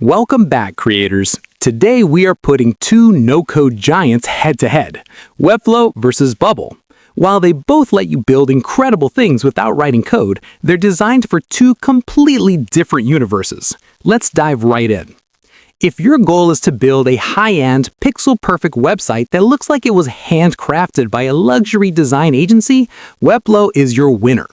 Welcome back, creators. Today we are putting two no-code giants head-to-head, Webflow versus Bubble. While they both let you build incredible things without writing code, they're designed for two completely different universes. Let's dive right in. If your goal is to build a high-end, pixel-perfect website that looks like it was handcrafted by a luxury design agency, Webflow is your winner.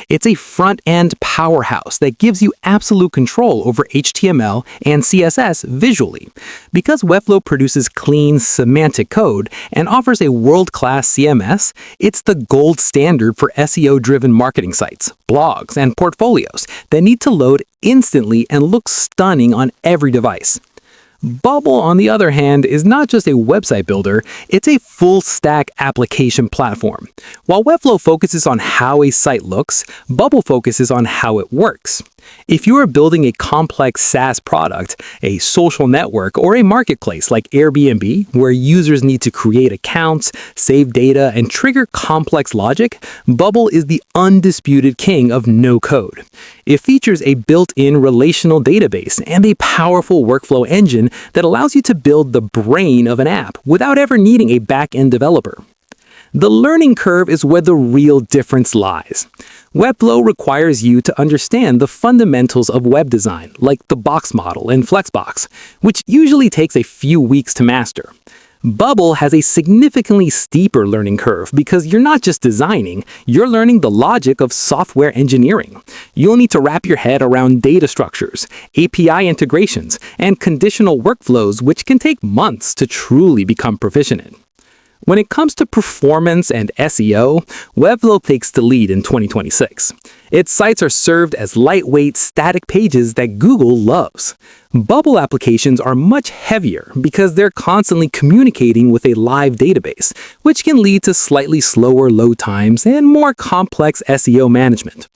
It's a front-end powerhouse that gives you absolute control over HTML and CSS visually. Because Webflow produces clean, semantic code and offers a world-class CMS, it's the gold standard for SEO-driven marketing sites, blogs, and portfolios that need to load instantly and look stunning on every device. Bubble, on the other hand, is not just a website builder, it's a full-stack application platform. While Webflow focuses on how a site looks, Bubble focuses on how it works. If you are building a complex SaaS product, a social network, or a marketplace like Airbnb, where users need to create accounts, save data, and trigger complex logic, Bubble is the undisputed king of no-code. It features a built-in relational database and a powerful workflow engine that allows you to build the brain of an app without ever needing a back-end developer. The learning curve is where the real difference lies. Webflow requires you to understand the fundamentals of web design, like the box model and Flexbox, which usually takes a few weeks to master. Bubble has a significantly steeper learning curve because you're not just designing, you're learning the logic of software engineering. You'll need to wrap your head around data structures, API integrations, and conditional workflows, which can take months to truly become proficient in. When it comes to performance and SEO, Webflow takes the lead in 2026. Its sites are served as lightweight, static pages that Google loves. Bubble applications are much heavier because they're constantly communicating with a live database, which can lead to slightly slower load times and more complex SEO management.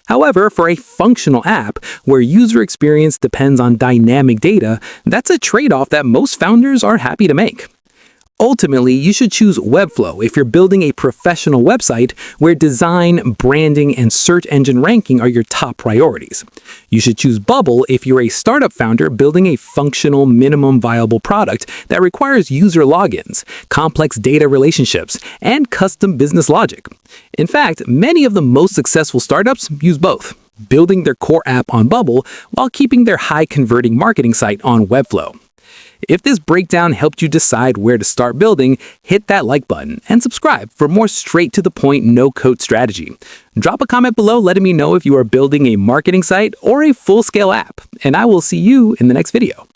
However, for a functional app where user experience depends on dynamic data, that's a trade-off that most founders are happy to make. Ultimately, you should choose Webflow if you're building a professional website where design, branding, and search engine ranking are your top priorities. You should choose Bubble if you're a startup founder building a functional, minimum viable product that requires user logins, complex data relationships, and custom business logic. In fact, many of the most successful startups use both, building their core app on Bubble while keeping their high-converting marketing site on Webflow. If this breakdown helped you decide where to start building, hit that like button and subscribe for more straight-to-the-point no-code strategy. Drop a comment below letting me know if you are building a marketing site or a full-scale app, and I will see you in the next video.